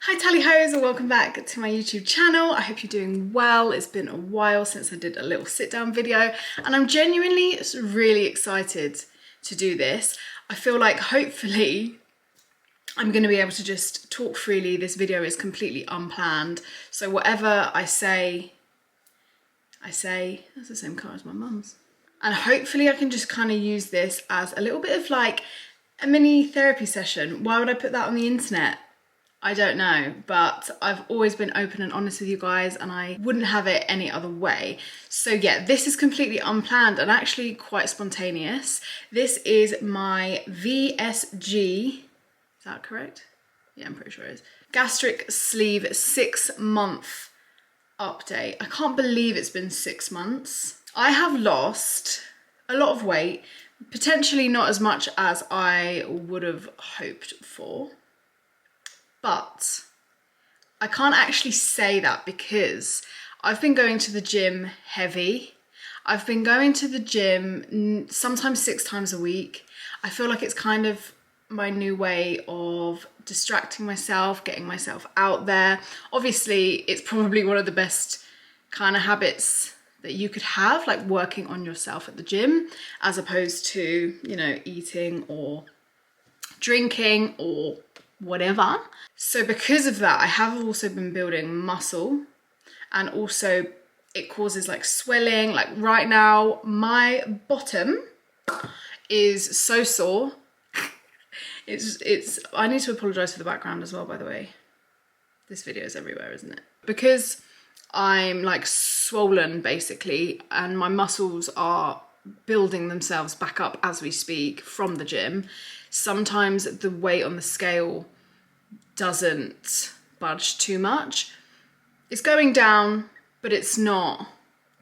Hi tally hoes and welcome back to my YouTube channel. I hope you're doing well. It's been a while since I did a little sit down video and I'm genuinely really excited to do this. I feel like hopefully I'm going to be able to just talk freely. This video is completely unplanned, so whatever I say, that's the same car as my mum's. And hopefully I can just kind of use this as a little bit of like a mini therapy session. Why would I put that on the internet? I don't know, but I've always been open and honest with you guys and I wouldn't have it any other way. So yeah, this is completely unplanned and actually quite spontaneous. This is my VSG, is that correct? Yeah, I'm pretty sure it is. Gastric sleeve 6-month update. I can't believe it's been 6 months. I have lost a lot of weight, potentially not as much as I would have hoped for. But I can't actually say that because I've been going to the gym heavy. I've been going to the gym sometimes 6 times a week. I feel like it's kind of my new way of distracting myself, getting myself out there. Obviously, it's probably one of the best kind of habits that you could have, like working on yourself at the gym, as opposed to, you know, eating or drinking or whatever. So because of that, I have also been building muscle, and also it causes like swelling. Like right now, my bottom is so sore. I need to apologize for the background as well, by the way. This video is everywhere, isn't it? Because I'm like swollen basically, and my muscles are building themselves back up as we speak from the gym. Sometimes the weight on the scale doesn't budge too much. It's going down, but it's not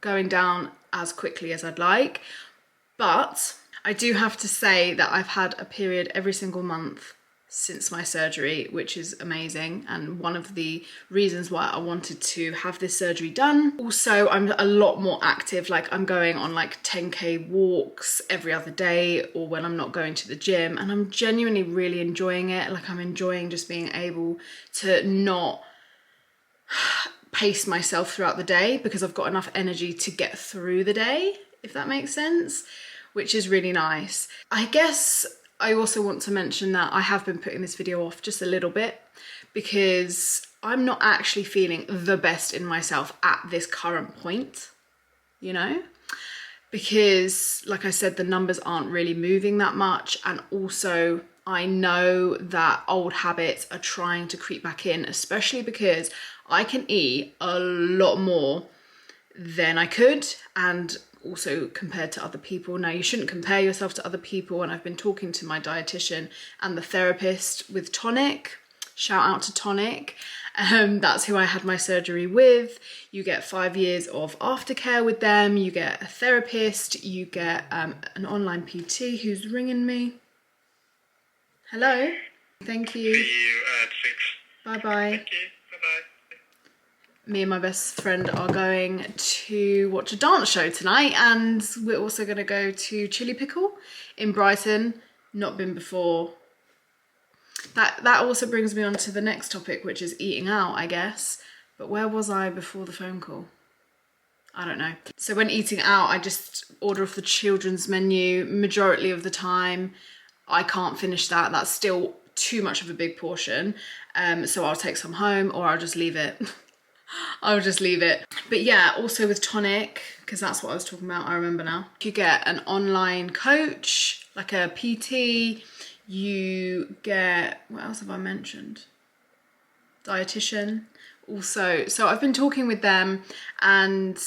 going down as quickly as I'd like. But I do have to say that I've had a period every single month since my surgery, which is amazing, and one of the reasons why I wanted to have this surgery done. Also, I'm a lot more active. Like I'm going on like 10k walks every other day, or when I'm not going to the gym, and I'm genuinely really enjoying it. Like I'm enjoying just being able to not pace myself throughout the day because I've got enough energy to get through the day, if that makes sense, which is really nice. I guess I also want to mention that I have been putting this video off just a little bit because I'm not actually feeling the best in myself at this current point, you know? Because like I said, the numbers aren't really moving that much, and also I know that old habits are trying to creep back in, especially because I can eat a lot more than I could, and also compared to other people. Now, you shouldn't compare yourself to other people, and I've been talking to my dietitian and the therapist with TONIC. Shout out to TONIC. That's who I had my surgery with. You get 5 years of aftercare with them. You get a therapist. You get an online PT who's ringing me. Hello. Thank you. See you at 6. Bye-bye. Thank you. Bye-bye. Me and my best friend are going to watch a dance show tonight, and we're also going to go to Chili Pickle in Brighton. Not been before. That also brings me on to the next topic, which is eating out, I guess. But where was I before the phone call? I don't know. So when eating out, I just order off the children's menu. Majority of the time, I can't finish that. That's still too much of a big portion. So I'll take some home, or I'll just leave it. I'll just leave it. But yeah, also with TONIC, because that's what I was talking about, I remember now. You get an online coach, like a PT, you get, what else have I mentioned? Dietitian also. So I've been talking with them, and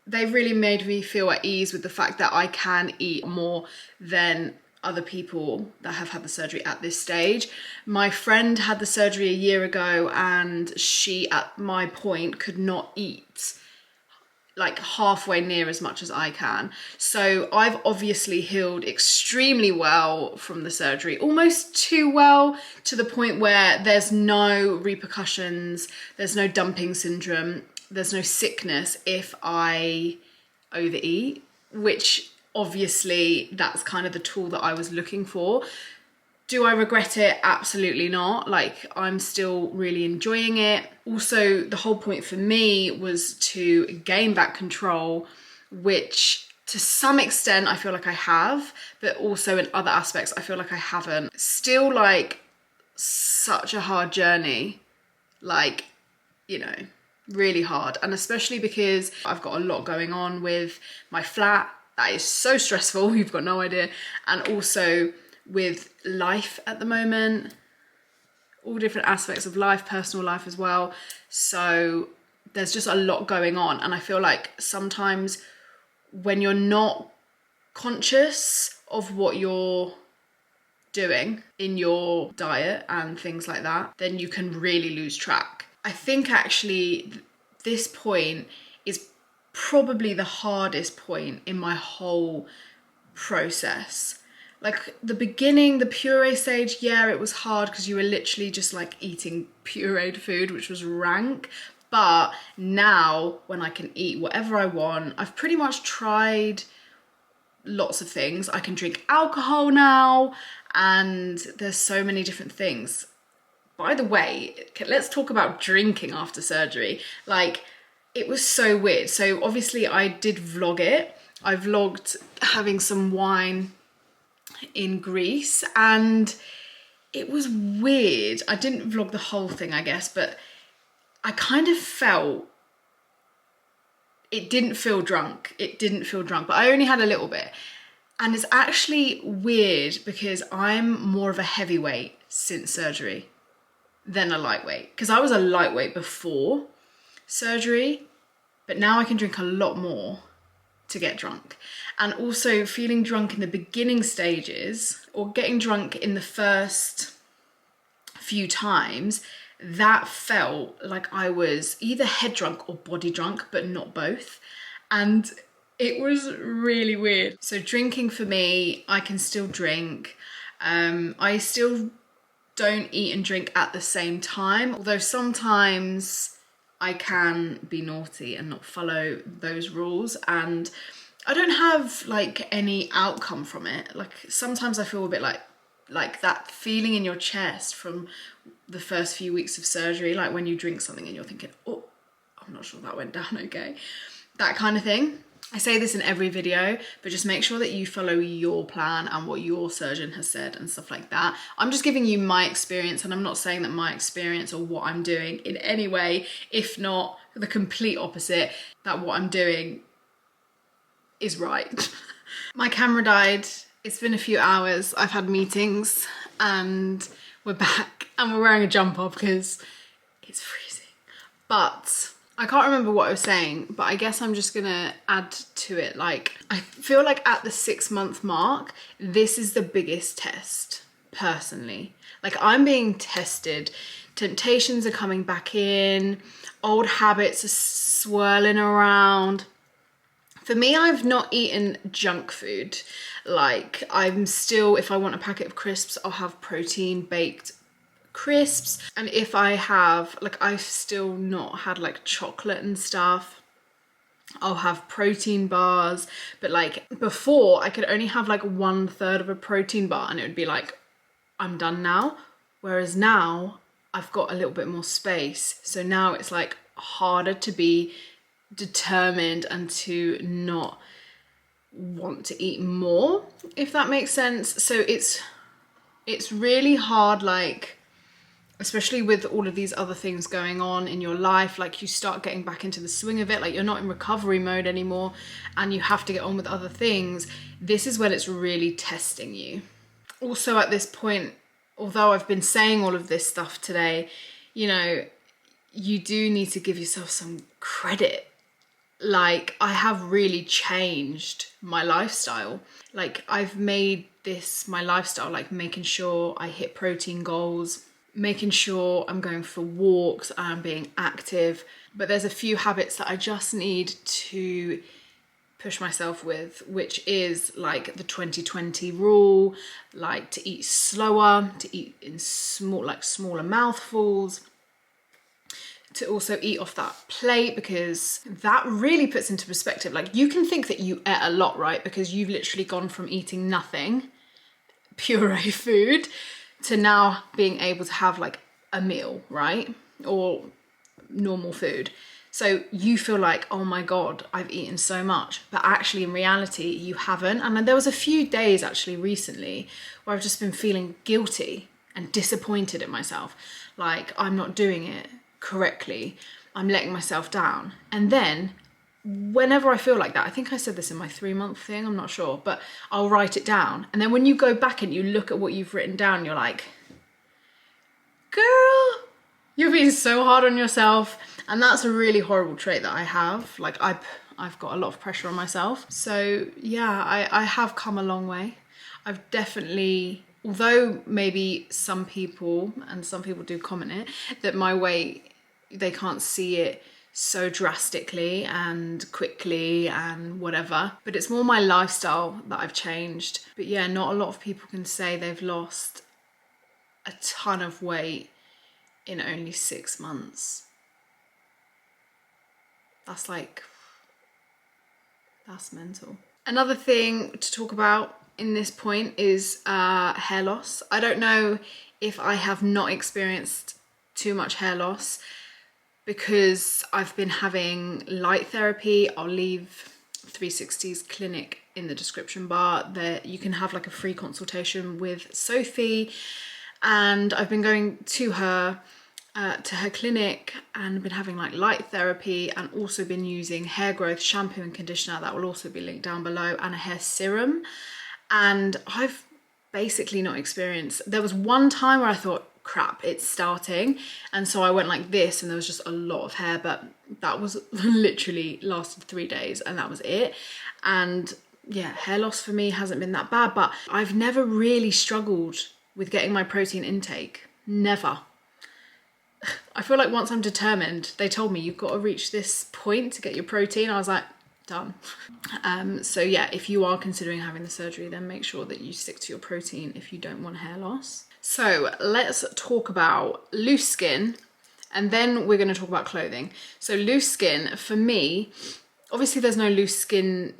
they've really made me feel at ease with the fact that I can eat more than other people that have had the surgery at this stage. My friend had the surgery a year ago, and she, at my point, could not eat like halfway near as much as I can. So I've obviously healed extremely well from the surgery, almost too well, to the point where there's no repercussions, there's no dumping syndrome, there's no sickness if I overeat, which obviously that's kind of the tool that I was looking for. Do I regret it? Absolutely not. Like, I'm still really enjoying it. Also, the whole point for me was to gain back control, which to some extent I feel like I have, but also in other aspects I feel like I haven't. Still, like, such a hard journey. Like, you know, really hard. And especially because I've got a lot going on with my flat. That is so stressful, you've got no idea. And also with life at the moment, all different aspects of life, personal life as well. So there's just a lot going on. And I feel like sometimes when you're not conscious of what you're doing in your diet and things like that, then you can really lose track. I think actually this point is probably the hardest point in my whole process. Like the beginning, the puree stage, yeah, it was hard because you were literally just like eating pureed food, which was rank. But now when I can eat whatever I want, I've pretty much tried lots of things. I can drink alcohol now, and there's so many different things. By the way, let's talk about drinking after surgery. Like, it was so weird. So obviously I did vlog it. I vlogged having some wine in Greece, and it was weird. I didn't vlog the whole thing, I guess, but I kind of felt it didn't feel drunk. It didn't feel drunk, but I only had a little bit. And it's actually weird because I'm more of a heavyweight since surgery than a lightweight. Because I was a lightweight before surgery, but now I can drink a lot more to get drunk. And also feeling drunk in the beginning stages, or getting drunk in the first few times, that felt like I was either head drunk or body drunk, but not both. And it was really weird. So drinking for me, I can still drink. I still don't eat and drink at the same time, although sometimes I can be naughty and not follow those rules, and I don't have like any outcome from it. Like sometimes I feel a bit like that feeling in your chest from the first few weeks of surgery, like when you drink something and you're thinking, oh, I'm not sure that went down okay. That kind of thing. I say this in every video, but just make sure that you follow your plan and what your surgeon has said and stuff like that. I'm just giving you my experience, and I'm not saying that my experience or what I'm doing in any way, if not the complete opposite, that what I'm doing is right. My camera died. It's been a few hours. I've had meetings and we're back, and we're wearing a jumper because it's freezing. But I can't remember what I was saying, but I guess I'm just gonna add to it. Like, I feel like at the 6-month mark, this is the biggest test, personally. Like, I'm being tested. Temptations are coming back in. Old habits are swirling around. For me, I've not eaten junk food. Like, I'm still, if I want a packet of crisps, I'll have protein baked crisps. And if I have, like, I've still not had like chocolate and stuff. I'll have protein bars. But like before, I could only have like 1/3 of a protein bar and it would be like, I'm done now. Whereas now I've got a little bit more space. So now it's like harder to be determined and to not want to eat more, if that makes sense. So it's really hard, like, especially with all of these other things going on in your life, like you start getting back into the swing of it, like you're not in recovery mode anymore and you have to get on with other things. This is when it's really testing you. Also at this point, although I've been saying all of this stuff today, you know, you do need to give yourself some credit. Like, I have really changed my lifestyle. Like, I've made this my lifestyle, like making sure I hit protein goals, making sure I'm going for walks, I'm being active. But there's a few habits that I just need to push myself with, which is like the 20-20 rule, like to eat slower, to eat in smaller mouthfuls, to also eat off that plate, because that really puts into perspective. Like, you can think that you ate a lot, right? Because you've literally gone from eating nothing puree food to now being able to have like a meal, right? Or normal food. So you feel like, oh my God, I've eaten so much, but actually in reality, you haven't. And there was a few days actually recently where I've just been feeling guilty and disappointed in myself. Like I'm not doing it correctly. I'm letting myself down. And then whenever I feel like that, I think I said this in my 3-month thing, I'm not sure, but I'll write it down. And then when you go back and you look at what you've written down, you're like, girl, you're being so hard on yourself. And that's a really horrible trait that I have. Like I've got a lot of pressure on myself. So yeah, I have come a long way. I've definitely, although maybe some people, and some people do comment it, that my weight, they can't see it so drastically and quickly and whatever, but it's more my lifestyle that I've changed. But yeah, not a lot of people can say they've lost a ton of weight in only 6 months. That's mental. Another thing to talk about in this point is hair loss. I don't know if I have not experienced too much hair loss because I've been having light therapy. I'll leave 360's clinic in the description bar. There you can have like a free consultation with Sophie, and I've been going to her clinic and been having like light therapy, and also been using hair growth shampoo and conditioner that will also be linked down below, and a hair serum. And I've basically not experienced, there was one time where I thought, crap, it's starting, and so I went like this and there was just a lot of hair, but that was literally lasted 3 days and that was it. And yeah, hair loss for me hasn't been that bad, but I've never really struggled with getting my protein intake. Never. I feel like once I'm determined, they told me you've got to reach this point to get your protein. I was like, done. So yeah, if you are considering having the surgery, then make sure that you stick to your protein if you don't want hair loss. So let's talk about loose skin, and then we're going to talk about clothing. So loose skin, for me, obviously there's no loose skin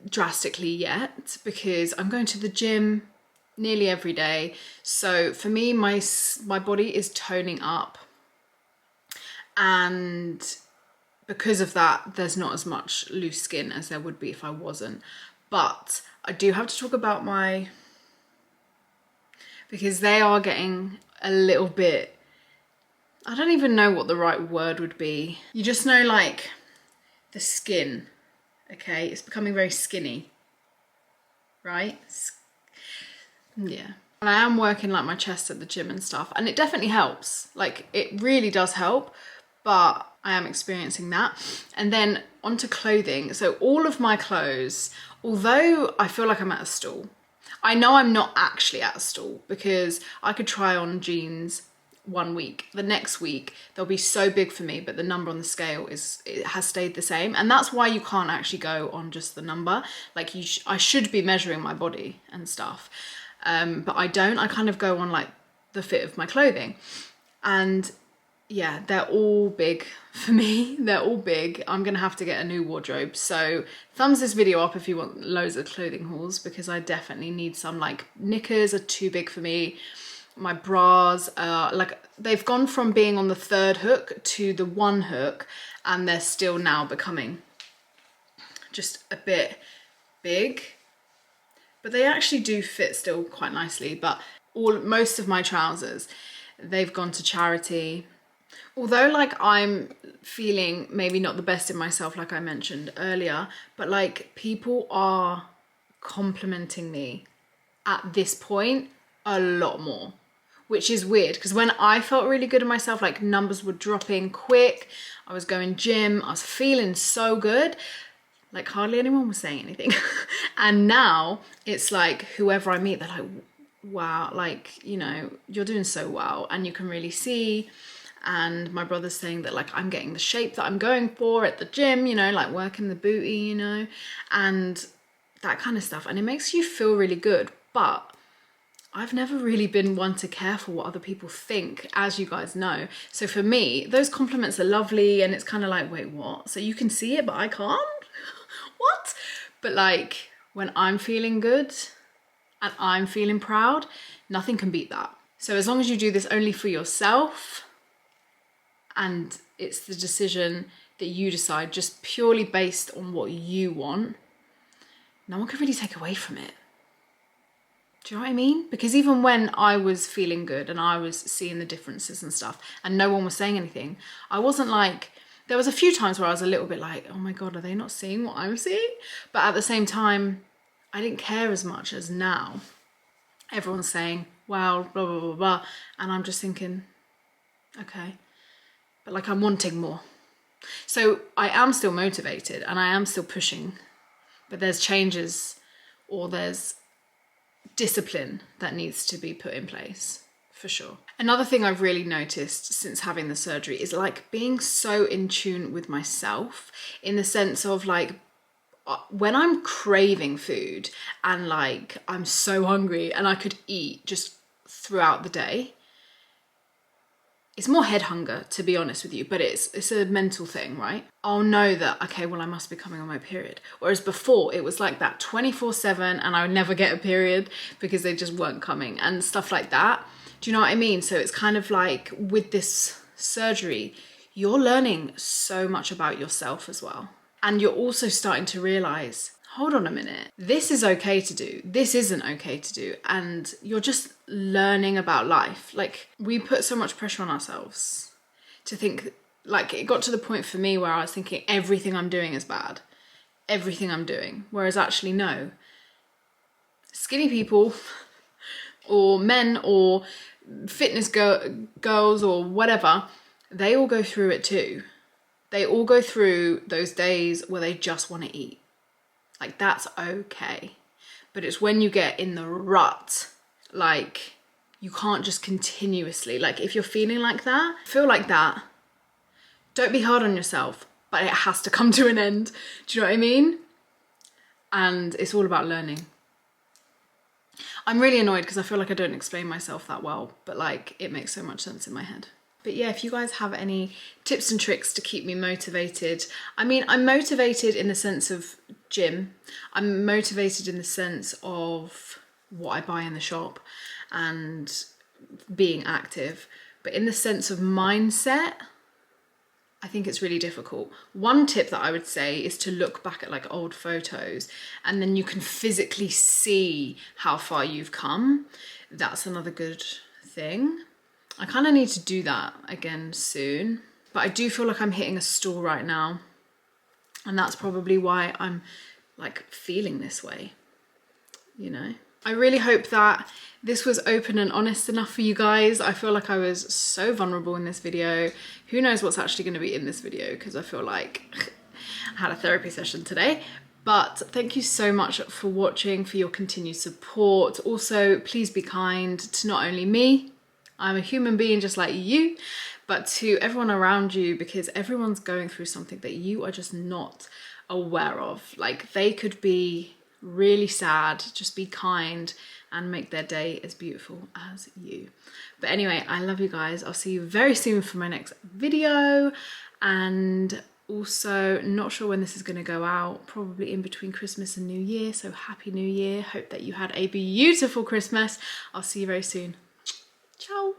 drastically yet because I'm going to the gym nearly every day. So for me, my body is toning up, and because of that, there's not as much loose skin as there would be if I wasn't. But I do have to talk about because they are getting a little bit, I don't even know what the right word would be. You just know, like, the skin, okay? It's becoming very skinny, right? Yeah. And I am working like my chest at the gym and stuff, and it definitely helps. Like, it really does help, but I am experiencing that. And then onto clothing. So all of my clothes, although I feel like I'm at a stall, I know I'm not actually at a stall because I could try on jeans 1 week. The next week, they'll be so big for me, but the number on the scale it has stayed the same. And that's why you can't actually go on just the number. Like I should be measuring my body and stuff. But I don't. I kind of go on like the fit of my clothing. And yeah, they're all big for me. They're all big. I'm gonna have to get a new wardrobe. So thumbs this video up if you want loads of clothing hauls, because I definitely need some. Like knickers are too big for me. My bras are like, they've gone from being on the 3rd hook to the 1 hook, and they're still now becoming just a bit big. But they actually do fit still quite nicely. But most of my trousers, they've gone to charity. Although like I'm feeling maybe not the best in myself, like I mentioned earlier, but like people are complimenting me at this point a lot more, which is weird because when I felt really good in myself, like numbers were dropping quick, I was going gym, I was feeling so good, like hardly anyone was saying anything. And now it's like whoever I meet, they're like, wow, like, you know, you're doing so well and you can really see. And my brother's saying that like I'm getting the shape that I'm going for at the gym, you know, like working the booty, you know, and that kind of stuff. And it makes you feel really good. But I've never really been one to care for what other people think, as you guys know. So for me, those compliments are lovely, and it's kind of like, wait, what? So you can see it, but I can't? What? But like when I'm feeling good, and I'm feeling proud, nothing can beat that. So as long as you do this only for yourself, and it's the decision that you decide just purely based on what you want, no one can really take away from it. Do you know what I mean? Because even when I was feeling good and I was seeing the differences and stuff and no one was saying anything, I wasn't like, there was a few times where I was a little bit like, oh my God, are they not seeing what I'm seeing? But at the same time, I didn't care as much as now. Everyone's saying, wow, blah, blah, blah, blah. And I'm just thinking, okay. But like I'm wanting more. So I am still motivated and I am still pushing, but there's changes or there's discipline that needs to be put in place, for sure. Another thing I've really noticed since having the surgery is like being so in tune with myself, in the sense of like, when I'm craving food and like I'm so hungry and I could eat just throughout the day, it's more head hunger, to be honest with you, but it's a mental thing, right? I'll know that, okay, well, I must be coming on my period. Whereas before it was like that 24/7 and I would never get a period because they just weren't coming and stuff like that. Do you know what I mean? So it's kind of like with this surgery, you're learning so much about yourself as well. And you're also starting to realize, hold on a minute, this is okay to do, this isn't okay to do, and you're just learning about life. Like, we put so much pressure on ourselves to think, like, it got to the point for me where I was thinking everything I'm doing is bad, everything I'm doing, whereas actually no. Skinny people or men or fitness girls or whatever, they all go through it too. They all go through those days where they just want to eat. Like, that's okay. But it's when you get in the rut, like, you can't just continuously, like, if you're feeling like that, feel like that, don't be hard on yourself, but it has to come to an end. Do you know what I mean? And it's all about learning. I'm really annoyed because I feel like I don't explain myself that well, but like, it makes so much sense in my head. But yeah, if you guys have any tips and tricks to keep me motivated. I mean, I'm motivated in the sense of gym. I'm motivated in the sense of what I buy in the shop and being active. But in the sense of mindset, I think it's really difficult. One tip that I would say is to look back at like old photos and then you can physically see how far you've come. That's another good thing. I kind of need to do that again soon, but I do feel like I'm hitting a stall right now. And that's probably why I'm like feeling this way, you know? I really hope that this was open and honest enough for you guys. I feel like I was so vulnerable in this video. Who knows what's actually going to be in this video, because I feel like I had a therapy session today. But thank you so much for watching, for your continued support. Also, please be kind to not only me, I'm a human being just like you, but to everyone around you, because everyone's going through something that you are just not aware of. Like, they could be really sad. Just be kind and make their day as beautiful as you. But anyway, I love you guys. I'll see you very soon for my next video. And also, not sure when this is going to go out, probably in between Christmas and New Year. So happy New Year. Hope that you had a beautiful Christmas. I'll see you very soon. Ciao.